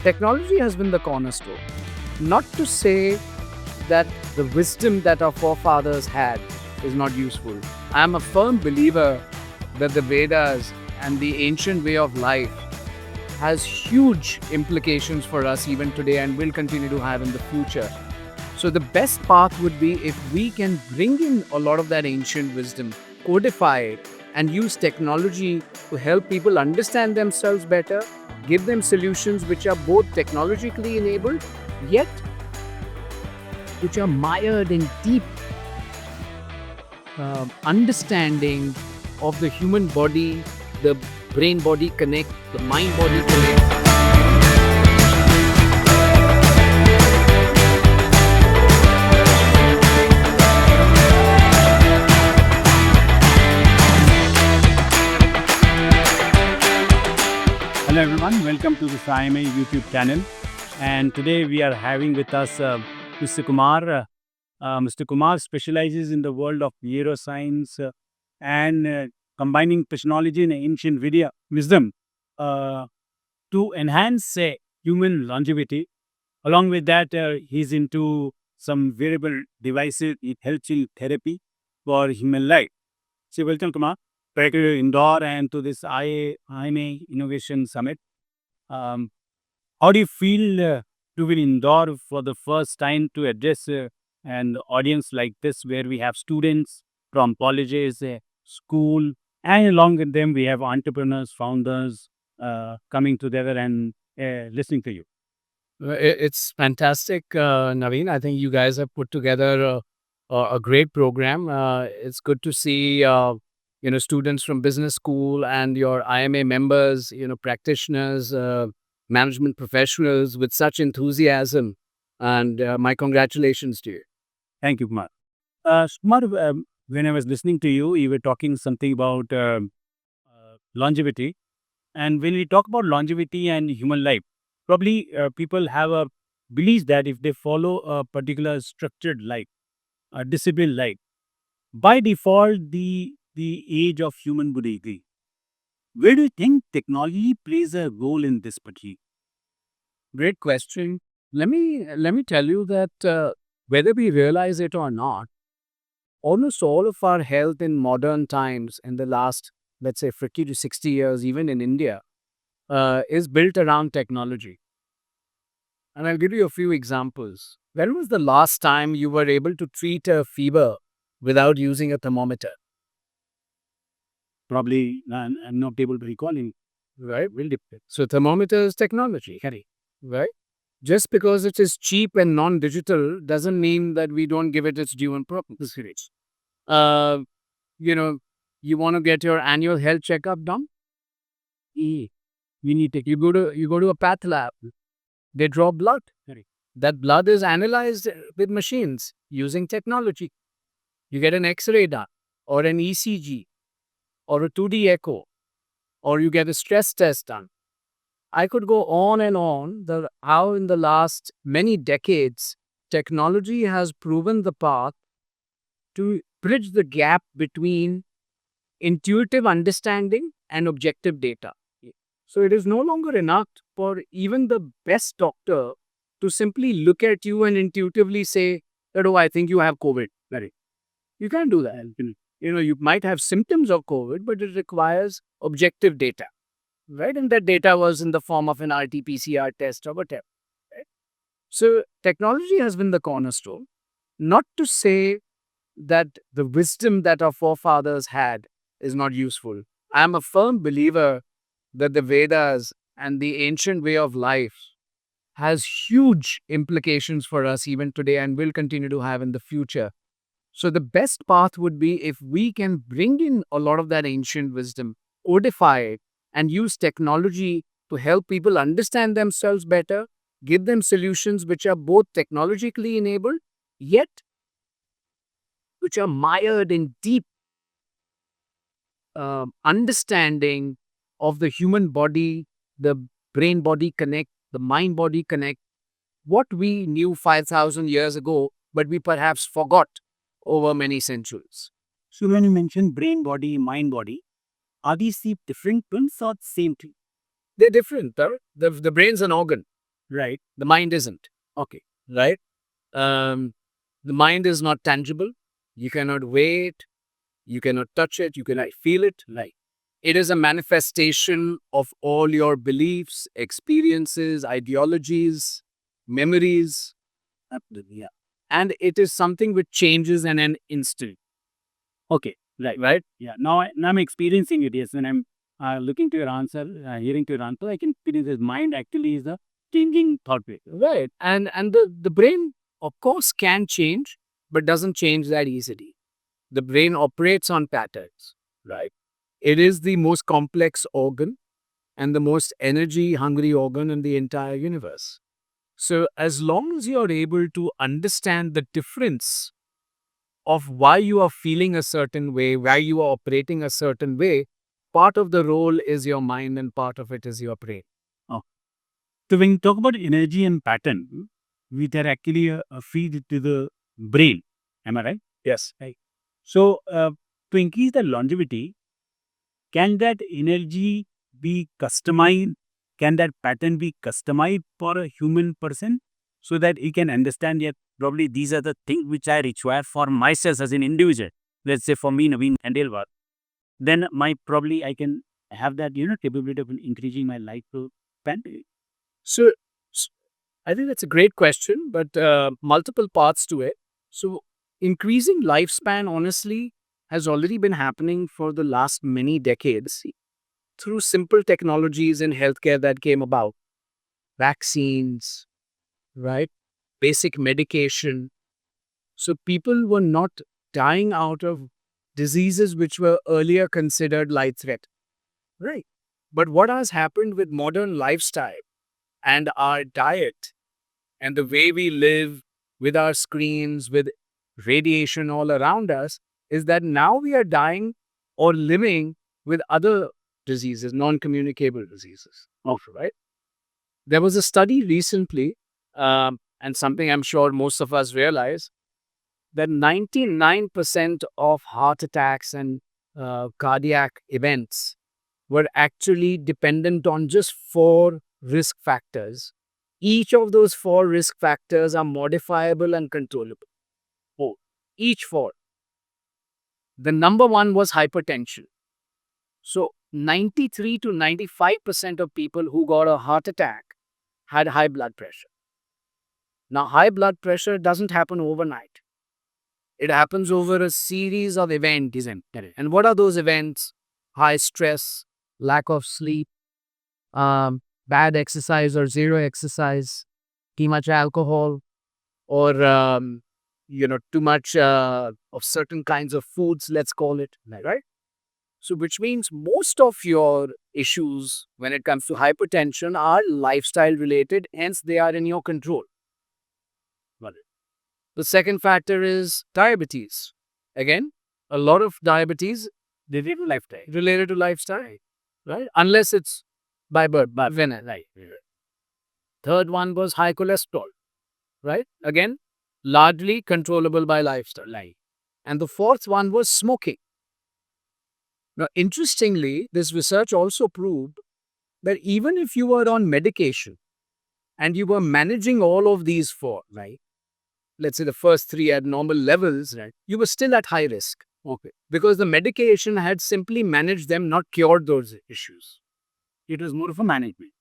Technology has been the cornerstone. Not to say that the wisdom that our forefathers had is not useful. I am a firm believer that the Vedas and the ancient way of life has huge implications for us even today and will continue to have in the future. So, the best path would be if we can bring in a lot of that ancient wisdom, codify it, and use technology to help people understand themselves better, give them solutions which are both technologically enabled, yet which are mired in deep understanding of the human body, the brain body connect, the mind body connect. Hello everyone, welcome to this IMA YouTube channel. And today we are having with us Mr. Kumar. Mr. Kumar specializes in the world of neuroscience and combining technology and ancient wisdom uh, to enhance human longevity. Along with that, he's into some wearable devices. It helps in therapy for human life. So welcome Kumar back to Indore and to this IMA Innovation Summit. Um, how do you feel to be indoor for the first time to address an audience like this, where we have students from colleges, school, and along with them we have entrepreneurs, founders coming together and listening to you? It's fantastic, Naveen. I think you guys have put together a great program. It's good to see students from business school and your IMA members, practitioners, management professionals with such enthusiasm. And my congratulations to you. Thank you, Kumar. Kumar, when I was listening to you, you were talking something about longevity. And when we talk about longevity and human life, probably people have a belief that if they follow a particular structured life, a disciplined life, by default, the age of human would agree. Where do you think technology plays a role in this particular? Great question. Let me tell you that whether we realize it or not, almost all of our health in modern times in the last, let's say, 50 to 60 years, even in India, is built around technology. And I'll give you a few examples. When was the last time you were able to treat a fever without using a thermometer? Probably I'm not able to recall any. Right? Will depend. So thermometer is technology, Harry. Right? Just because it is cheap and non-digital doesn't mean that we don't give it its due and proper consideration. Uh, you know, you want to get your annual health checkup done? You need to you go to a path lab. They draw blood. Correct. That blood is analyzed with machines using technology. You get an X-ray done, or an ECG, or a 2D echo, or you get a stress test done. I could go on and on. How in the last many decades, technology has proven the path to bridge the gap between intuitive understanding and objective data. So it is no longer enough for even the best doctor to simply look at you and intuitively say that, oh, I think you have COVID. Right. You can't do that. You might have symptoms of COVID, but it requires objective data. Right. And that data was in the form of an RT-PCR test or whatever. Right? So technology has been the cornerstone. Not to say that the wisdom that our forefathers had is not useful. I am a firm believer that the Vedas and the ancient way of life has huge implications for us even today and will continue to have in the future. So, the best path would be if we can bring in a lot of that ancient wisdom, codify it, and use technology to help people understand themselves better, give them solutions which are both technologically enabled, yet which are mired in deep understanding of the human body, the brain body connect, the mind body connect, what we knew 5,000 years ago, but we perhaps forgot over many centuries. So when you mention brain body, mind body, are these the different twins or same thing? They're different. The brain's an organ. Right. The mind isn't. Okay. Right? The mind is not tangible. You cannot weigh it. You cannot touch it. You cannot feel it. Right. It is a manifestation of all your beliefs, experiences, ideologies, memories, Absolutely. Yeah. and it is something which changes in an instant. Okay. Right. Right? Yeah. Now I'm experiencing it. Yes. When I'm looking to your answer, hearing to your answer, I can experience his mind actually is a changing thought way. Right. And the brain, of course, can change, but doesn't change that easily. The brain operates on patterns. Right. It is the most complex organ and the most energy hungry organ in the entire universe. So, as long as you're able to understand the difference of why you are feeling a certain way, why you are operating a certain way, part of the role is your mind and part of it is your brain. So when you talk about energy and pattern, which are actually a feed to the brain, am I right? Yes. Right. So to increase the longevity, can that energy be customized? Can that pattern be customized for a human person so that he can understand that probably these are the things which I require for myself as an individual. Let's say for me, Naveen Khandelwal, then my probably I can have that capability of increasing my life to span. So, s- I think that's a great question, but multiple parts to it. So, increasing lifespan, honestly, has already been happening for the last many decades through simple technologies in healthcare that came about vaccines, right? Basic medication. So, people were not dying out of diseases which were earlier considered life threat. Right. But what has happened with modern lifestyle and our diet and the way we live with our screens, with radiation all around us, is that now we are dying or living with other diseases, non communicable diseases. Also, right? There was a study recently, and something I'm sure most of us realize that 99% of heart attacks and cardiac events were actually dependent on just four risk factors. Each of those four risk factors are modifiable and controllable. Four. Each four. The number one was hypertension. So 93 to 95% of people who got a heart attack had high blood pressure. Now, high blood pressure doesn't happen overnight. It happens over a series of events. And what are those events? High stress, lack of sleep, bad exercise or zero exercise, too much alcohol, or too much of certain kinds of foods. Let's call it right. So, which means most of your issues when it comes to hypertension are lifestyle related. Hence, they are in your control. Got it. The second factor is diabetes. Again, a lot of diabetes related to lifestyle, right? Unless it's by birth, by venereal. Right. Third one was high cholesterol, right? Again, largely controllable by lifestyle. And the fourth one was smoking. Now, interestingly, this research also proved that even if you were on medication and you were managing all of these four, right? Let's say the first three at normal levels, right? You were still at high risk. Okay. Because the medication had simply managed them, not cured those issues. It was more of a management.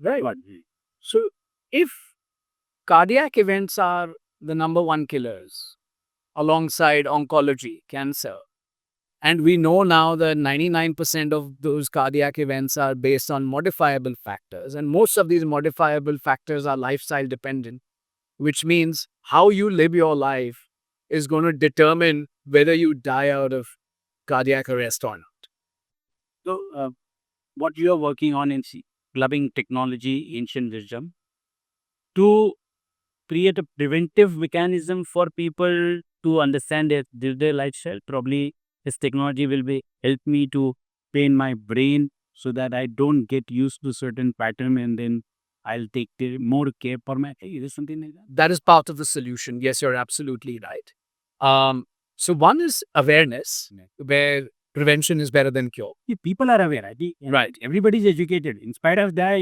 Right. So, if cardiac events are the number one killers alongside oncology, cancer, and we know now that 99% of those cardiac events are based on modifiable factors, and most of these modifiable factors are lifestyle dependent, which means how you live your life is going to determine whether you die out of cardiac arrest or not. So, what you are working on in clubbing technology, ancient wisdom, to create a preventive mechanism for people to understand their lifestyle. Probably this technology will be help me to train my brain so that I don't get used to certain pattern and then I'll take more care for my. Is it something like that? That is part of the solution. Yes, you're absolutely right. So, one is awareness, where prevention is better than cure. See, people are aware. I think, Right. everybody is educated. In spite of that,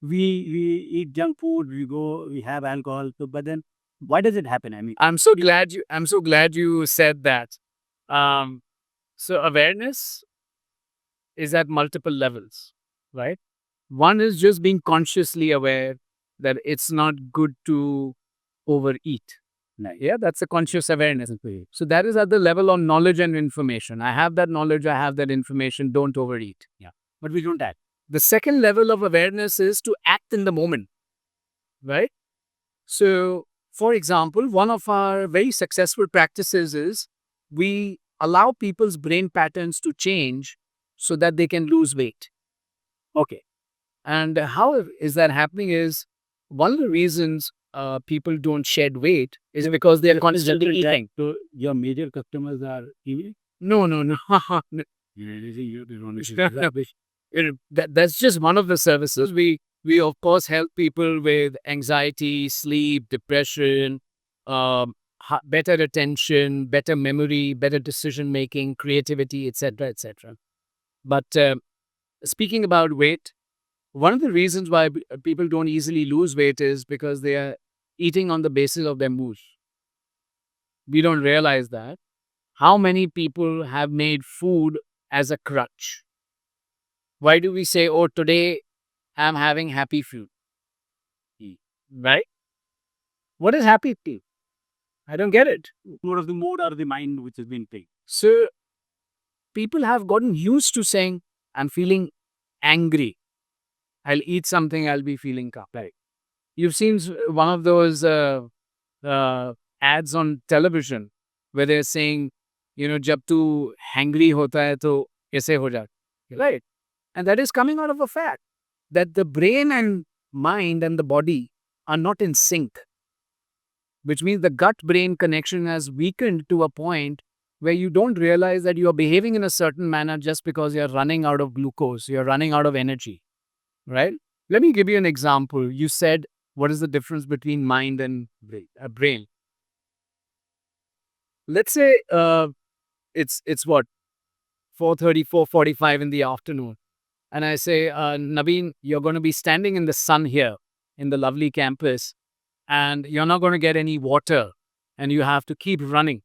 we eat junk food, we have alcohol. So, but then why does it happen? I mean, I'm so glad you said that. Um, so awareness is at multiple levels, right? One is just being consciously aware that it's not good to overeat. nice. Yeah, that's a conscious awareness. So that is at the level of knowledge and information. I have that knowledge, I have that information, don't overeat. But we don't act. The second level of awareness is to act in the moment, right? So, for example, one of our very successful practices is we allow people's brain patterns to change so that they can lose weight. Okay. And how is that happening is one of the reasons people don't shed weight is because they are constantly eating. So your major customers are TV. No, no, no. No. That's just one of the services. We of course help people with anxiety, sleep, depression, better attention, better memory, better decision making, creativity, etc., etc. But speaking about weight, one of the reasons why people don't easily lose weight is because they are eating on the basis of their mood. We don't realize that. How many people have made food as a crutch? Why do we say, oh, today I'm having happy food? Right? What is happy food? I don't get it. More of the mood or the mind which has been played. So people have gotten used to saying, I'm feeling angry. I'll eat something, I'll be feeling calm. Right. You've seen one of those ads on television where they're saying, jab tu hangry hota hai to aise ho jata. Right. And that is coming out of a fact that the brain and mind and the body are not in sync, which means the gut-brain connection has weakened to a point where you don't realize that you are behaving in a certain manner just because you're running out of glucose, you're running out of energy, right? Let me give you an example. You said, what is the difference between mind and brain? Let's say it's what, 4:30, 4:45 in the afternoon. And I say, Naveen, you're going to be standing in the sun here in the lovely campus, and you're not going to get any water, and you have to keep running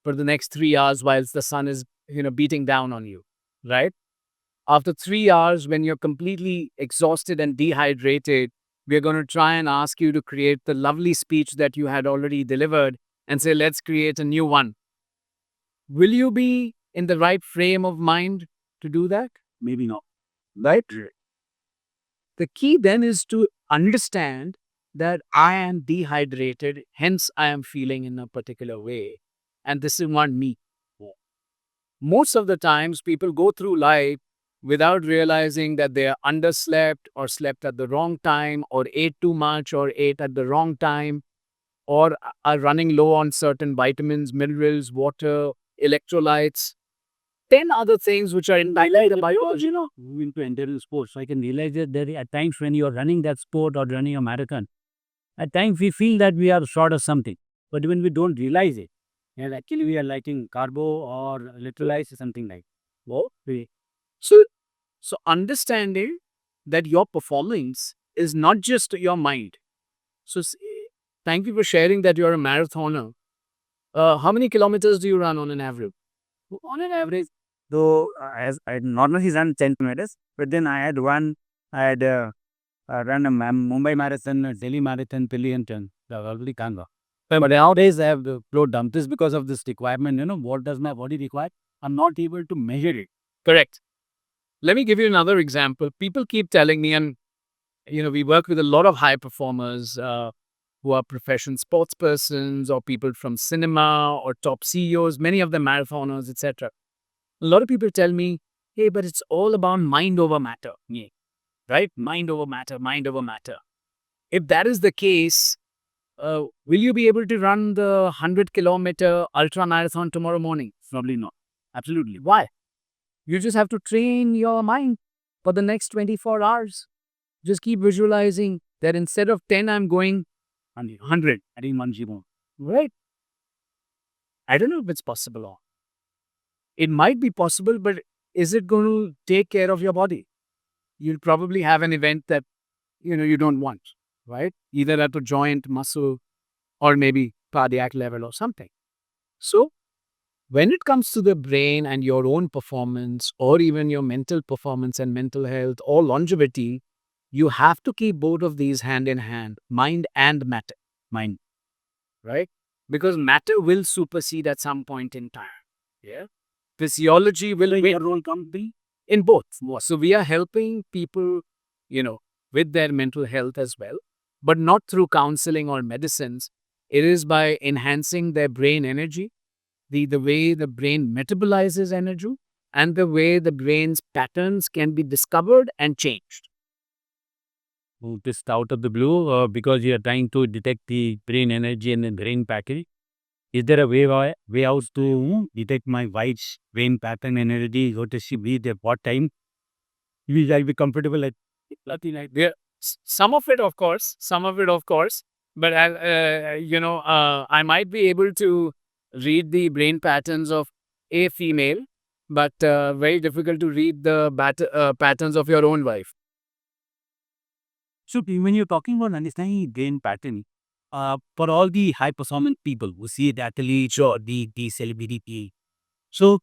for the next 3 hours whilst the sun is, beating down on you, right? After 3 hours, when you're completely exhausted and dehydrated, we're going to try and ask you to create the lovely speech that you had already delivered and say, let's create a new one. Will you be in the right frame of mind to do that? Maybe not. Right? The key then is to understand that I am dehydrated, hence I am feeling in a particular way. And this is not me. Most of the times, people go through life without realizing that they are underslept or slept at the wrong time or ate too much or ate at the wrong time or are running low on certain vitamins, minerals, water, electrolytes. 10 other things which are in the biology. Moving to endurance sports, so I can realize that there are times when you are running that sport or running a marathon, at times we feel that we are short of something, but when we don't realize it, and actually we are lacking carbo or electrolytes or something like. Well, so understanding that your performance is not just your mind. So thank you for sharing that you're a marathoner. How many kilometers do you run on an average? On an average, though, as I normally run 10 kilometers, but then I had run a Mumbai marathon, a Delhi marathon, Pilli and Turn, the already Kanga. But nowadays I have slowed down this because of this requirement. What does my body require? I'm not able to measure it. Correct. Let me give you another example. People keep telling me, and we work with a lot of high performers who are professional sports persons or people from cinema or top CEOs, many of them marathoners, etc. A lot of people tell me, hey, but it's all about mind over matter. Yeah. Right? Mind over matter, mind over matter. If that is the case, will you be able to run the 100-kilometer ultra marathon tomorrow morning? Probably not. Absolutely. Why? You just have to train your mind for the next 24 hours. Just keep visualizing that instead of 10, I'm going 100. Adding 1 G more. Right? I don't know if it's possible or not. It might be possible, but is it going to take care of your body? You'll probably have an event that, you don't want, right? Either at the joint, muscle, or maybe cardiac level or something. So when it comes to the brain and your own performance, or even your mental performance and mental health or longevity, you have to keep both of these hand in hand, mind and matter. Mind. Right? Because matter will supersede at some point in time. Yeah. Physiology will So win your role comes be in both. So we are helping people, with their mental health as well, but not through counseling or medicines. It is by enhancing their brain energy, the way the brain metabolizes energy, and the way the brain's patterns can be discovered and changed. just out of the blue because you are trying to detect the brain energy and the brain pattern. Is there a way out to detect my wife's brain pattern and energy? What does she breathe at what time? Will I be comfortable at nothing like Yeah, some of it, of course, but I might be able to read the brain patterns of a female, but very difficult to read the patterns of your own wife. So when you're talking about understanding brain pattern, for all the high performance people who see the athletes or the celebrity, so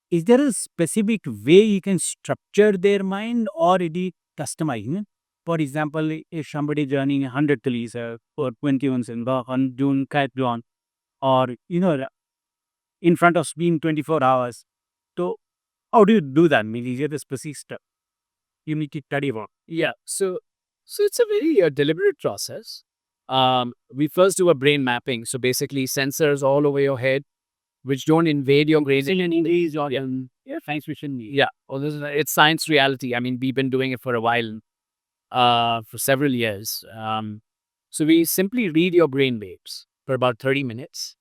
is there a specific way you can structure their mind or it is customized? For example, if somebody is running 100 kilometers or 21 in on June Triathlon or in front of screen 24 hours. So how do you do that? I mean, is there a specific step you need to study about? Yeah, so it's a very deliberate process. We first do a brain mapping, so basically sensors all over your head which don't invade your brain. English or science fiction. Yeah, it's science reality. I mean, we've been doing it for a while, for several years. So we simply read your brain waves for about 30 minutes,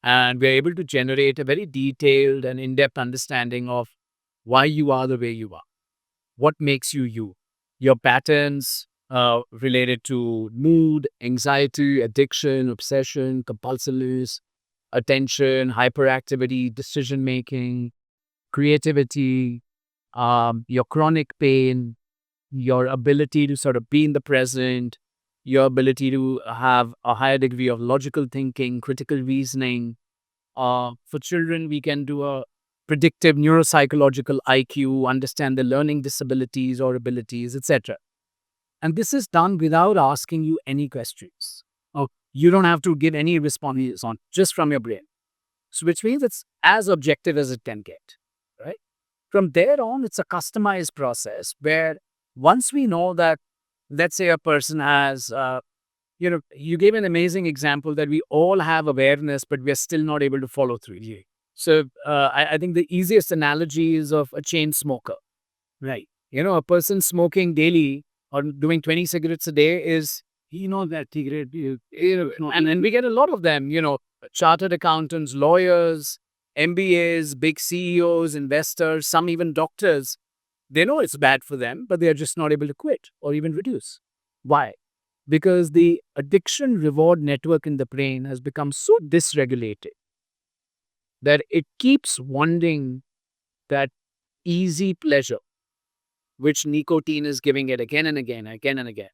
and we're able to generate a very detailed and in-depth understanding of why you are the way you are, what makes you you, your patterns related to mood, anxiety, addiction, obsession, compulsiveness, attention, hyperactivity, decision making, creativity, your chronic pain, your ability to sort of be in the present, your ability to have a higher degree of logical thinking, critical reasoning. For children, we can do a predictive neuropsychological IQ, understand the learning disabilities or abilities, etc. And this is done without asking you any questions. Oh, you don't have to give any responses on just from your brain. So which means it's as objective as it can get, right? From there on, it's a customized process where once we know that, let's say a person has, you gave an amazing example that we all have awareness, but we're still not able to follow through. Yeah. So I think the easiest analogy is of a chain smoker, Right. a person smoking daily or doing 20 cigarettes a day is, He knows that cigarette. and we get a lot of them, chartered accountants, lawyers, MBAs, big CEOs, investors, some even doctors. They know it's bad for them, but they're just not able to quit or even reduce. Why? Because the addiction reward network in the brain has become so dysregulated that it keeps wanting that easy pleasure, which nicotine is giving it again and again, again and again.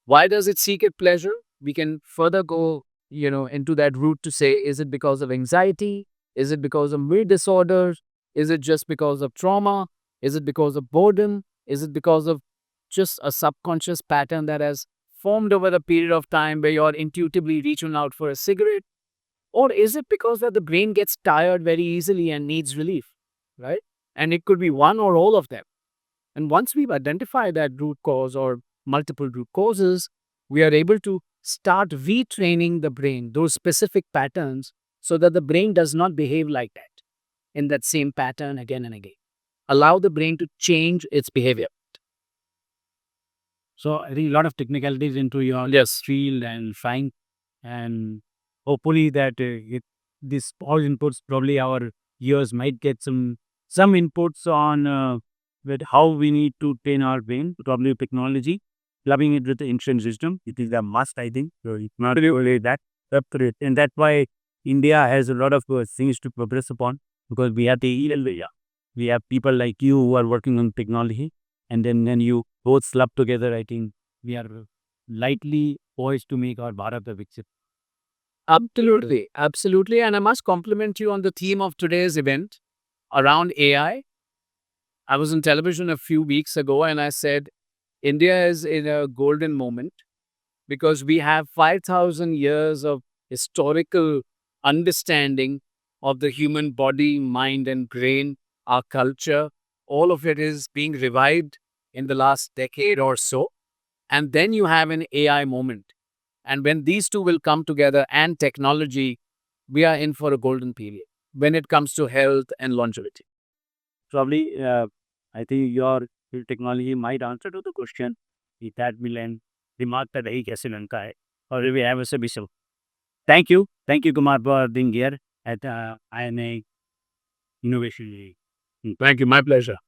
Why does it seek it pleasure? We can further go, into that route to say, is it because of anxiety? Is it because of mood disorders? Is it just because of trauma? Is it because of boredom? Is it because of just a subconscious pattern that has formed over a period of time where you're intuitively reaching out for a cigarette? Or is it because that the brain gets tired very easily and needs relief, right? And it could be one or all of them. And once we've identified that root cause or multiple root causes, we are able to start retraining the brain, those specific patterns, so that the brain does not behave like that in that same pattern again and again. Allow the brain to change its behavior. So I think a lot of technicalities into your Yes. field and trying, and hopefully that this all inputs probably our ears might get some inputs on with how we need to train our brain, probably with technology, clubbing it with the ancient system. It is a must, I think. So it's not really that separate, and that's why India has a lot of things to progress upon because we have we have people like you who are working on technology, and then when you both slap together, I think we are lightly poised to make our Bharat a Viksit. Absolutely. Absolutely. And I must compliment you on the theme of today's event around AI. I was on television a few weeks ago and I said, India is in a golden moment because we have 5,000 years of historical understanding of the human body, mind, and brain, our culture. All of it is being revived in the last decade or so. And then you have an AI moment. And when these two will come together and technology, we are in for a golden period when it comes to health and longevity. Probably, I think your technology might answer to the question कि that will end दिमाग का दही कैसे बनता है और we have a bishop. Thank you Kumar for being here at INA Innovation. Thank you. My pleasure.